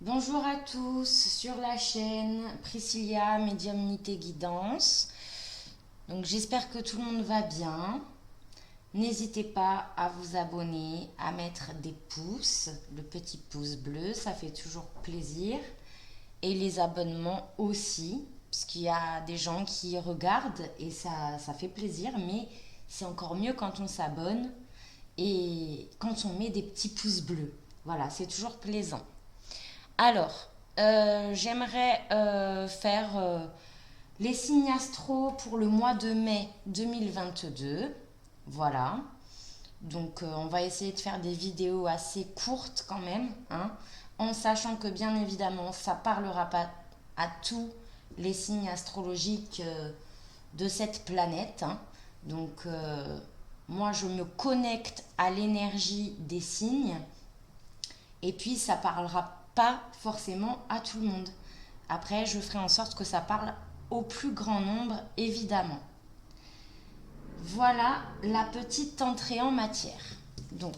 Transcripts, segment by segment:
Bonjour à tous sur la chaîne Priscilla Médiumnité Guidance. Donc j'espère que tout le monde va bien. N'hésitez pas à vous abonner, à mettre des pouces, le petit pouce bleu, ça fait toujours plaisir. Et les abonnements aussi, parce qu'il y a des gens qui regardent et ça fait plaisir, mais c'est encore mieux quand on s'abonne et quand on met des petits pouces bleus. Voilà, c'est toujours plaisant. Alors, j'aimerais faire les signes astro pour le mois de mai 2022. Voilà. Donc, on va essayer de faire des vidéos assez courtes quand même, hein, en sachant que bien évidemment, ça parlera pas à tous les signes astrologiques de cette planète, hein. Donc, moi, je me connecte à l'énergie des signes et puis, ça parlera pas forcément à tout le monde. Après, je ferai en sorte que ça parle au plus grand nombre, évidemment. Voilà la petite entrée en matière. Donc,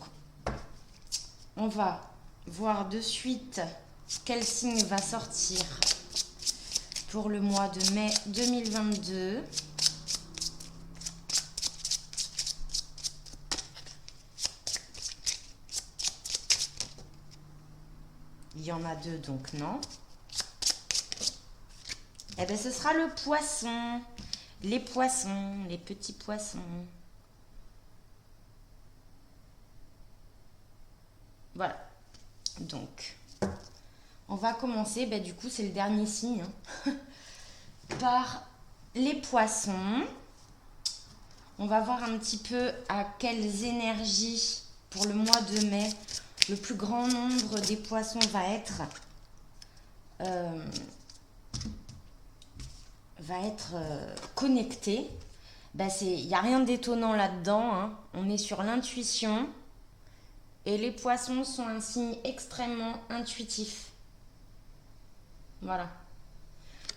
on va voir de suite quel signe va sortir pour le mois de mai 2022. Il y en a deux, donc non. Eh bien, ce sera le poisson. Les poissons, les petits poissons. Voilà. Donc, on va commencer, ben, du coup, c'est le dernier signe, hein, par les poissons. On va voir un petit peu à quelles énergies, pour le mois de mai, le plus grand nombre des poissons euh, va être connecté. Ben, il n'y a rien d'étonnant là-dedans, hein. On est sur l'intuition. Et les poissons sont un signe extrêmement intuitif. Voilà.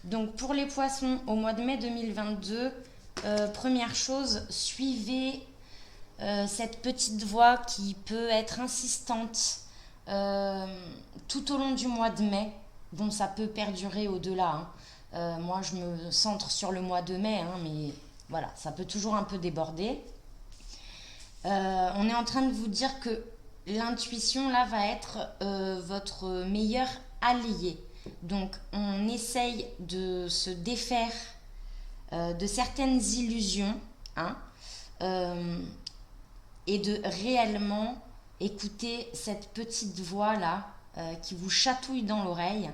Donc pour les poissons, au mois de mai 2022, première chose, suivez cette petite voix qui peut être insistante euh, tout au long du mois de mai. Bon, ça peut perdurer au-delà, hein. Moi, je me centre sur le mois de mai, hein, mais voilà, ça peut toujours un peu déborder. On est en train de vous dire que l'intuition, là, va être votre meilleur allié. Donc, on essaye de se défaire de certaines illusions, hein, euh, et de réellement écouter cette petite voix là qui vous chatouille dans l'oreille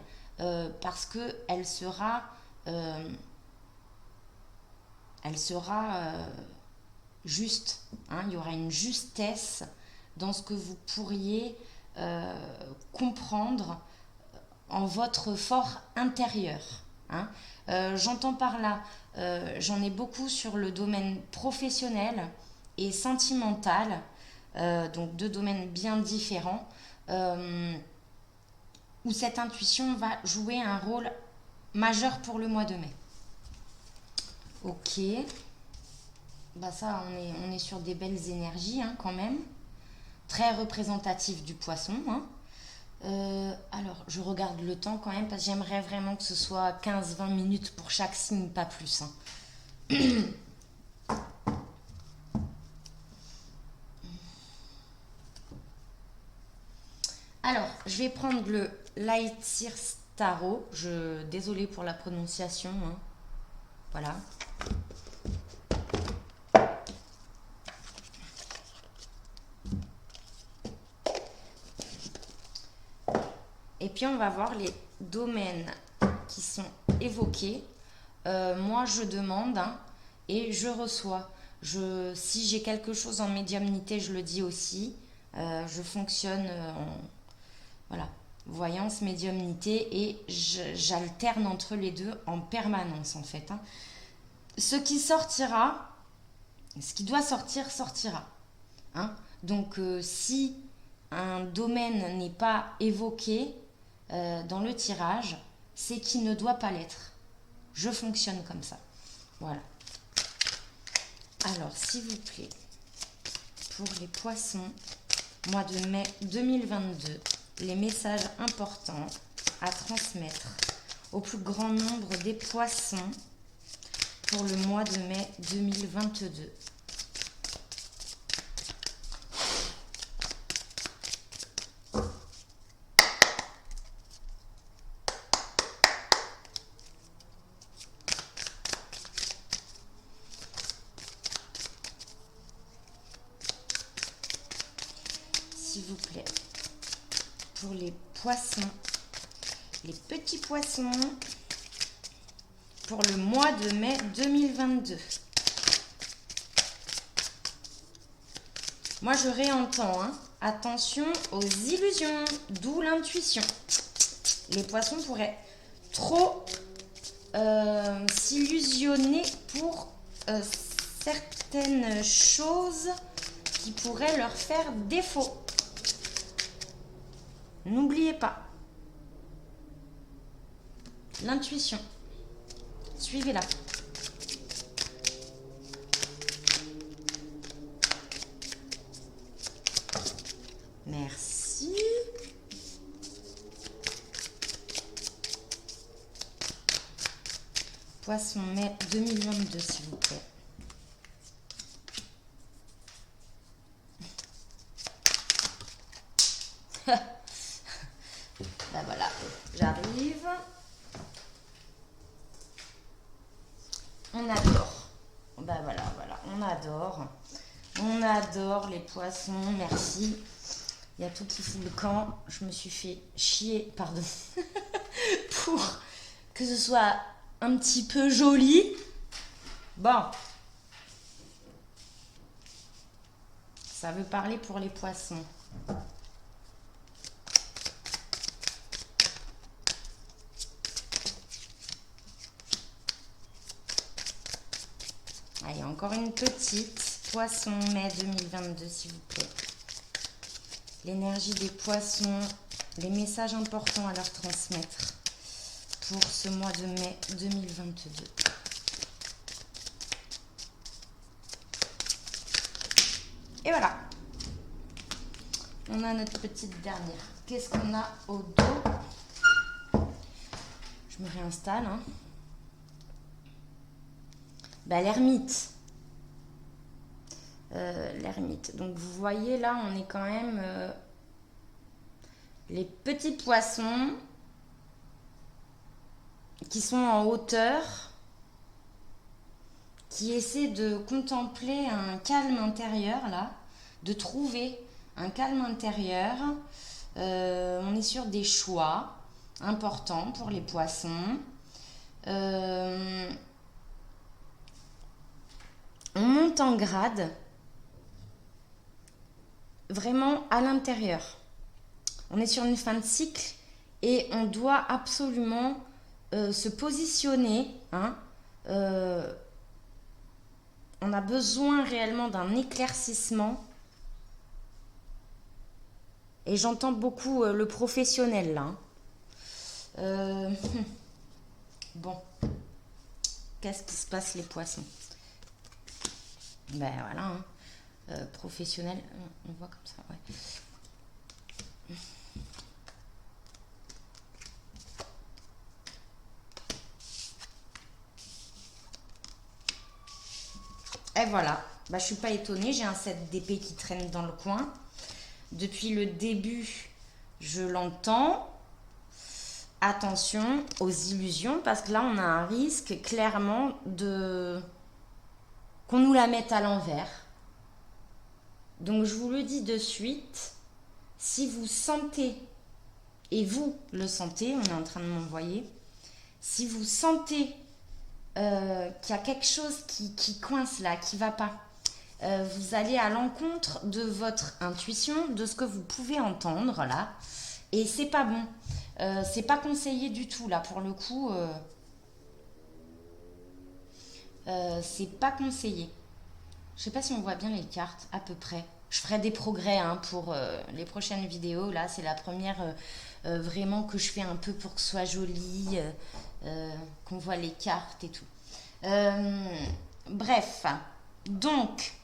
parce que euh, elle sera juste, hein. Il y aura une justesse dans ce que vous pourriez comprendre en votre fort intérieur, hein. J'entends par là, j'en ai beaucoup sur le domaine professionnel et sentimental, donc deux domaines bien différents, euh, où cette intuition va jouer un rôle majeur pour le mois de mai. Ok, bah ça on est sur des belles énergies, hein, quand même, très représentatif du poisson, hein. Alors, je regarde le temps quand même parce que j'aimerais vraiment que ce soit 15-20 minutes pour chaque signe, pas plus, hein. Alors, je vais prendre le Light Sear Starro. Désolée pour la prononciation, hein. Voilà. Et puis, on va voir les domaines qui sont évoqués. Moi, je demande, hein, et je reçois. Si j'ai quelque chose en médiumnité, je le dis aussi. Je fonctionne en voilà, voyance, médiumnité, et j'alterne entre les deux en permanence en fait, hein. Ce qui sortira, ce qui doit sortir, sortira, hein. Donc si un domaine n'est pas évoqué dans le tirage, c'est qu'il ne doit pas l'être. Je fonctionne comme ça. Voilà. Alors, s'il vous plaît, pour les poissons, mois de mai 2022, les messages importants. à transmettre au plus grand nombre des poissons pour le mois de mai 2022? S'il vous plaît, pour les poissons, les petits poissons, pour le mois de mai 2022. Moi, je réentends, hein. Attention aux illusions, d'où l'intuition. Les poissons pourraient trop s'illusionner pour certaines choses qui pourraient leur faire défaut. N'oubliez pas, l'intuition, suivez-la. Merci. Poisson mai 2022, s'il vous plaît. Ben voilà, j'arrive. On adore. Ben voilà, on adore. On adore les poissons, merci. Il y a tout qui fout le camp. Je me suis fait chier, pardon, pour que ce soit un petit peu joli. Bon. Ça veut parler pour les poissons. Allez, encore une petite. Poisson mai 2022, s'il vous plaît. L'énergie des poissons, les messages importants à leur transmettre pour ce mois de mai 2022. Et voilà. On a notre petite dernière. Qu'est-ce qu'on a au dos? Je me réinstalle, hein. Bah, l'ermite. L'ermite. Donc, vous voyez, là, on est quand même... les petits poissons qui sont en hauteur, qui essaient de contempler un calme intérieur, là, de trouver un calme intérieur. On est sur des choix importants pour les poissons. On monte en grade, vraiment à l'intérieur. On est sur une fin de cycle et on doit absolument se positionner. Hein. On a besoin réellement d'un éclaircissement. Et j'entends beaucoup le professionnel là. Bon, qu'est-ce qui se passe les poissons? Ben voilà, hein. Professionnel, on voit comme ça, ouais. Et voilà, bah, je suis pas étonnée, j'ai un 7 d'épée qui traîne dans le coin. Depuis le début, je l'entends. Attention aux illusions, parce que là, on a un risque clairement de qu'on nous la mette à l'envers. Donc, je vous le dis de suite, si vous sentez, et vous le sentez, on est en train de m'envoyer, si vous sentez qu'il y a quelque chose qui coince là, qui ne va pas, vous allez à l'encontre de votre intuition, de ce que vous pouvez entendre là, et c'est pas bon. C'est pas conseillé du tout là, pour le coup. C'est pas conseillé. Je sais pas si on voit bien les cartes, à peu près. Je ferai des progrès hein, pour les prochaines vidéos. Là, c'est la première vraiment que je fais un peu pour que ce soit joli, qu'on voit les cartes et tout. Bref, donc,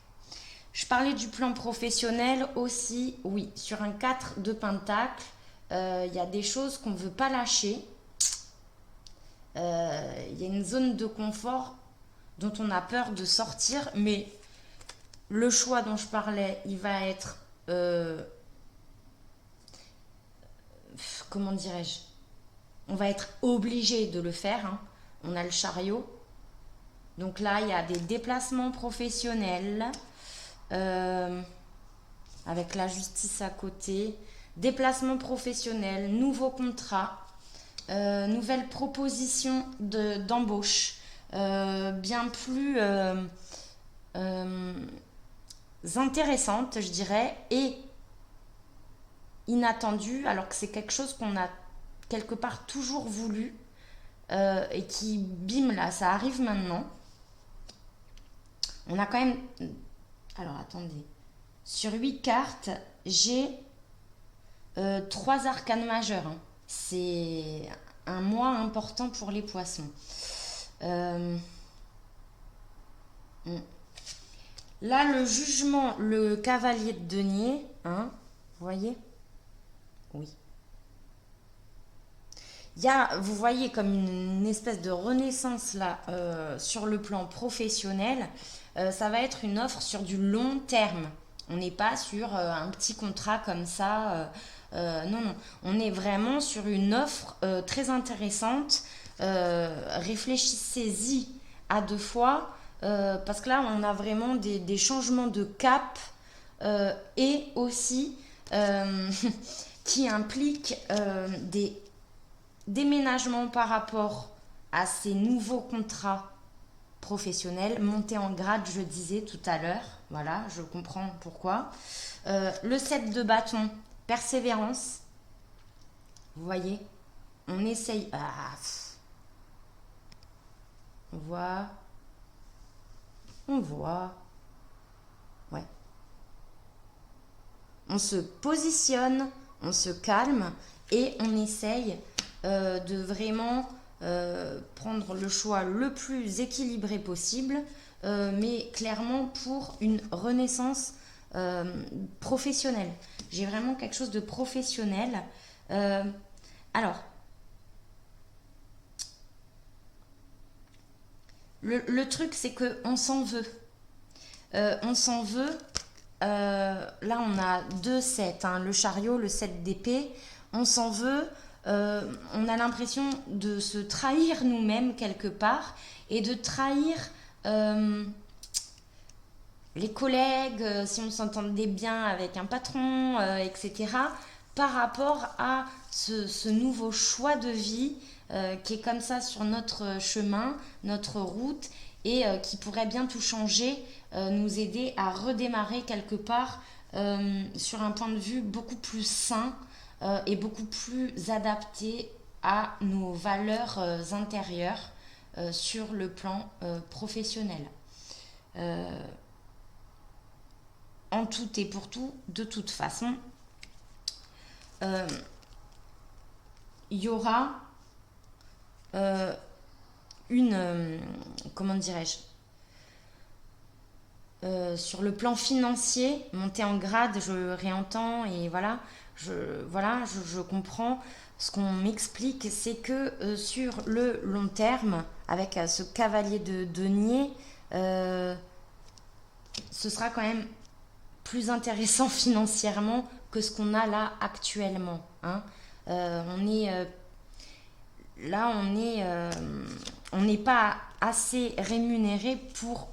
je parlais du plan professionnel aussi. Oui, sur un 4 de pentacle, il y a des choses qu'on ne veut pas lâcher. Il y a une zone de confort dont on a peur de sortir, mais le choix dont je parlais, il va être, comment dirais-je, on va être obligé de le faire, hein. On a le chariot. Donc là, il y a des déplacements professionnels, avec la justice à côté. Déplacements professionnels, nouveaux contrats, nouvelles propositions d'embauche, bien plus intéressantes, je dirais, et inattendues, alors que c'est quelque chose qu'on a quelque part toujours voulu, et qui, bim, là, ça arrive maintenant. On a quand même... Alors, attendez. Sur 8 cartes, j'ai 3 arcanes majeurs, hein. C'est un mois important pour les poissons. Là, le jugement, le cavalier de denier, hein, vous voyez? Oui. Il y a, vous voyez, comme une espèce de renaissance là, sur le plan professionnel. Ça va être une offre sur du long terme. On n'est pas sur un petit contrat comme ça. Non, non. On est vraiment sur une offre très intéressante. Réfléchissez-y à 2 fois. Parce que là, on a vraiment des changements de cap, et aussi qui impliquent des déménagements par rapport à ces nouveaux contrats professionnels, monter en grade, je disais tout à l'heure. Voilà, je comprends pourquoi. Le 7 de bâton, persévérance. Vous voyez, on essaye. On voit. On voit. Ouais. On se positionne, on se calme et on essaye de vraiment prendre le choix le plus équilibré possible, mais clairement pour une renaissance professionnelle. J'ai vraiment quelque chose de professionnel. Alors, le truc, c'est qu'on s'en veut. On s'en veut. Là, on a 2 sets, hein, le chariot, le 7 d'épée. On s'en veut. On a l'impression de se trahir nous-mêmes quelque part et de trahir les collègues, si on s'entendait bien avec un patron, etc. Par rapport à ce nouveau choix de vie qui est comme ça sur notre chemin, notre route, et qui pourrait bien tout changer, nous aider à redémarrer quelque part sur un point de vue beaucoup plus sain et beaucoup plus adapté à nos valeurs intérieures sur le plan professionnel. En tout et pour tout, de toute façon, il y aura comment dirais-je, sur le plan financier, monter en grade, je réentends et voilà, je comprends. Ce qu'on m'explique, c'est que sur le long terme, avec ce cavalier de denier, ce sera quand même plus intéressant financièrement que ce qu'on a là actuellement, hein. Là, on n'est pas assez rémunéré pour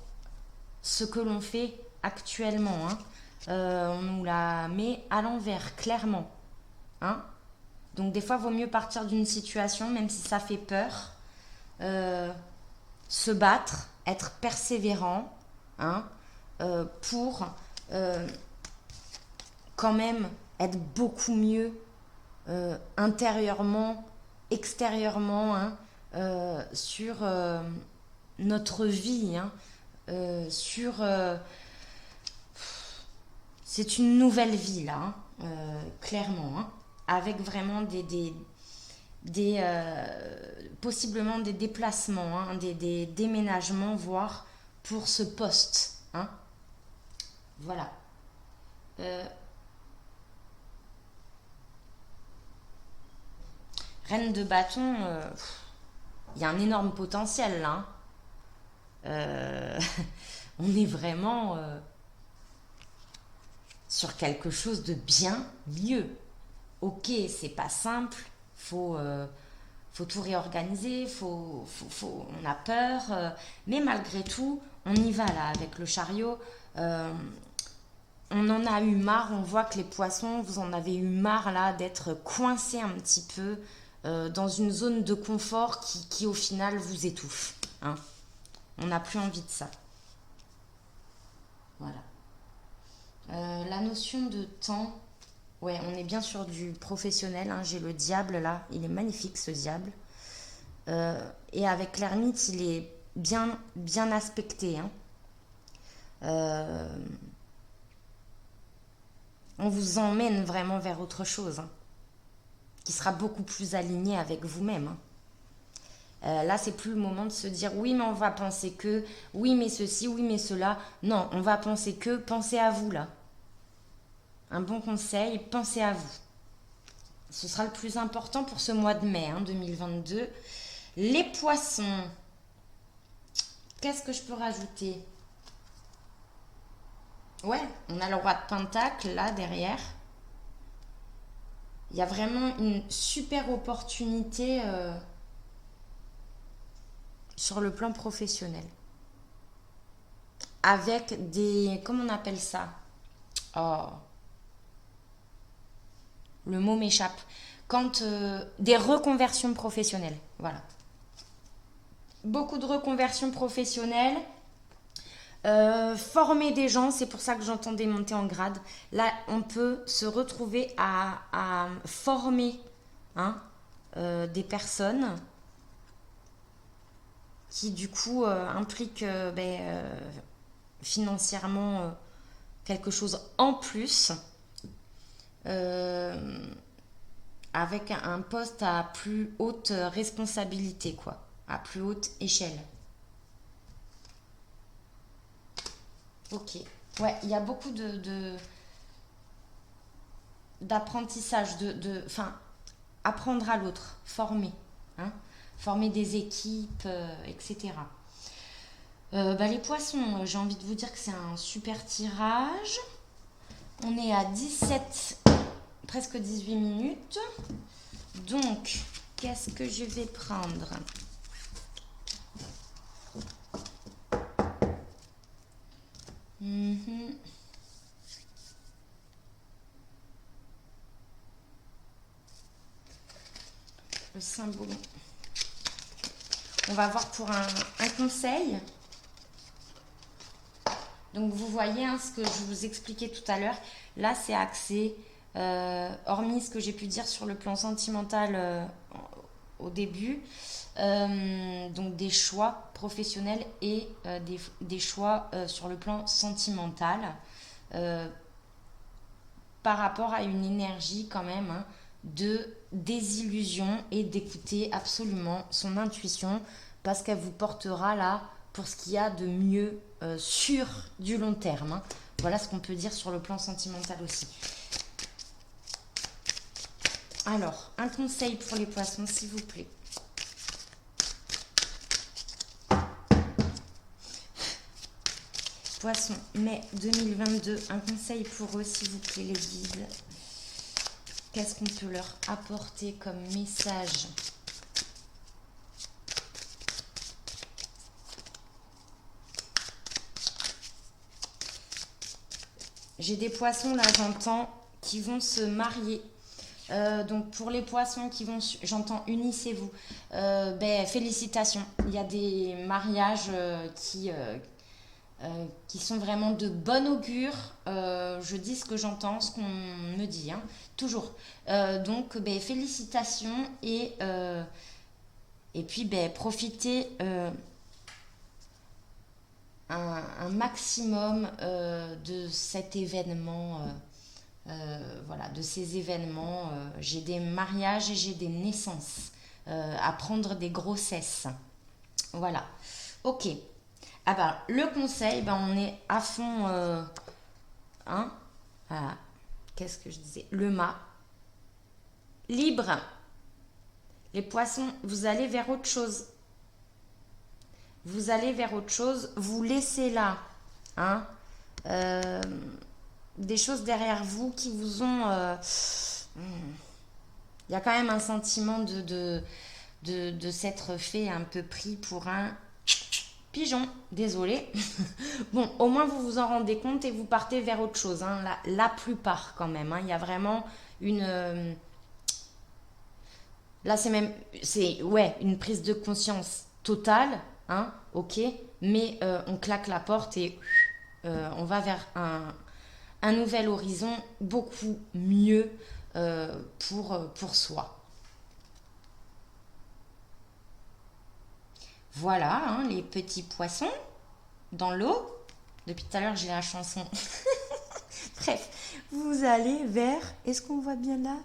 ce que l'on fait actuellement, hein. On nous la met à l'envers, clairement, hein. Donc des fois, il vaut mieux partir d'une situation, même si ça fait peur, se battre, être persévérant, hein, pour quand même être beaucoup mieux intérieurement, extérieurement, hein, sur notre vie, hein, c'est une nouvelle vie là, hein, clairement, hein, avec vraiment possiblement des déplacements, hein, des déménagements, voire pour ce poste, hein. Voilà. Reine de bâton, il y a un énorme potentiel là, hein. Euh, on est vraiment sur quelque chose de bien mieux. Ok, c'est pas simple, faut, euh, faut tout réorganiser, on a peur, mais malgré tout, on y va là avec le chariot. Euh, on en a eu marre, on voit que les poissons, vous en avez eu marre là d'être coincés un petit peu dans une zone de confort qui au final vous étouffe, hein. On n'a plus envie de ça. Voilà. La notion de temps, ouais, on est bien sur du professionnel, hein. J'ai le diable là, il est magnifique ce diable. Et avec l'ermite, il est bien, bien aspecté, hein. Euh, on vous emmène vraiment vers autre chose, hein, qui sera beaucoup plus aligné avec vous-même, hein. Là, c'est plus le moment de se dire oui, mais on va penser que, oui, mais ceci, oui, mais cela. Non, on va penser que, pensez à vous là. Un bon conseil, pensez à vous. Ce sera le plus important pour ce mois de mai, hein, 2022. Les poissons, qu'est-ce que je peux rajouter? Ouais, on a le roi de Pentacle là derrière. Il y a vraiment une super opportunité sur le plan professionnel. Avec des... Comment on appelle ça? Oh, le mot m'échappe. Quand des reconversions professionnelles. Voilà. Beaucoup de reconversions professionnelles. Former des gens, c'est pour ça que j'entendais monter en grade. Là, on peut se retrouver à former, hein, des personnes qui du coup impliquent financièrement quelque chose en plus, euh, avec un poste à plus haute responsabilité, quoi, à plus haute échelle. Ok. Ouais, il y a beaucoup d'apprentissage, enfin, apprendre à l'autre, former, hein, former des équipes, etc. Les poissons, j'ai envie de vous dire que c'est un super tirage. On est à 17, presque 18 minutes. Donc, qu'est-ce que je vais prendre? Mhm. Le symbole. On va voir pour un conseil. Donc vous voyez, hein, ce que je vous expliquais tout à l'heure. Là, c'est axé, hormis ce que j'ai pu dire sur le plan sentimental au début, donc des choix professionnels et des choix sur le plan sentimental, euh, par rapport à une énergie quand même, hein, de désillusion, et d'écouter absolument son intuition parce qu'elle vous portera là pour ce qu'il y a de mieux sur du long terme, hein. Voilà ce qu'on peut dire sur le plan sentimental aussi. Alors, un conseil pour les poissons, s'il vous plaît. Poissons, mai 2022, un conseil pour eux, s'il vous plaît, les guides. Qu'est-ce qu'on peut leur apporter comme message? J'ai des poissons, là, j'entends, qui vont se marier. Donc pour les poissons qui vont, j'entends unissez-vous. Félicitations. Il y a des mariages qui sont vraiment de bon augure. Je dis ce que j'entends, ce qu'on me dit, hein, toujours. Donc félicitations, et puis profitez un maximum de cet événement. Voilà, de ces événements. J'ai des mariages et j'ai des naissances, à prendre des grossesses. Voilà. Ok. Ah ben, le conseil, ben, on est à fond. Hein, voilà. Qu'est-ce que je disais? Le mât. Libre. Les poissons, vous allez vers autre chose. Vous allez vers autre chose. Vous laissez là, hein, des choses derrière vous qui vous ont... il y a quand même un sentiment de s'être fait un peu pris pour un pigeon. Désolé. Bon, au moins vous vous en rendez compte et vous partez vers autre chose. Hein, la plupart quand même. Hein, il y a vraiment une... là, ouais, une prise de conscience totale. Hein, ok. Mais on claque la porte et on va vers un nouvel horizon beaucoup mieux pour soi. Voilà, hein, les petits poissons dans l'eau. Depuis tout à l'heure, j'ai la chanson. Bref, vous allez vers... Est-ce qu'on voit bien là?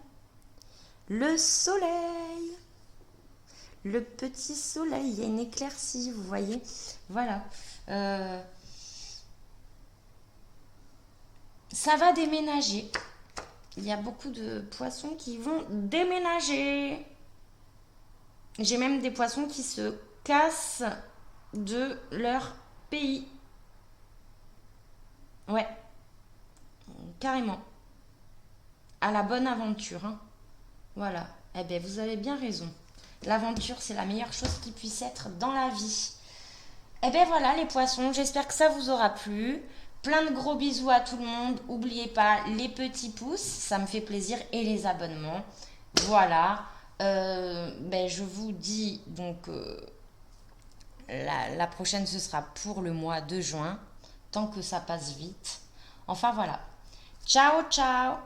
Le soleil. Le petit soleil. Il y a une éclaircie, vous voyez. Voilà. Ça va déménager. Il y a beaucoup de poissons qui vont déménager. J'ai même des poissons qui se cassent de leur pays. Ouais, carrément. À la bonne aventure. Hein. Voilà. Eh bien, vous avez bien raison. L'aventure, c'est la meilleure chose qui puisse être dans la vie. Eh bien, voilà les poissons. J'espère que ça vous aura plu. Plein de gros bisous à tout le monde. N'oubliez pas les petits pouces, ça me fait plaisir, et les abonnements. Voilà. Ben, je vous dis donc la prochaine, ce sera pour le mois de juin, tant que ça passe vite. Enfin voilà. Ciao, ciao.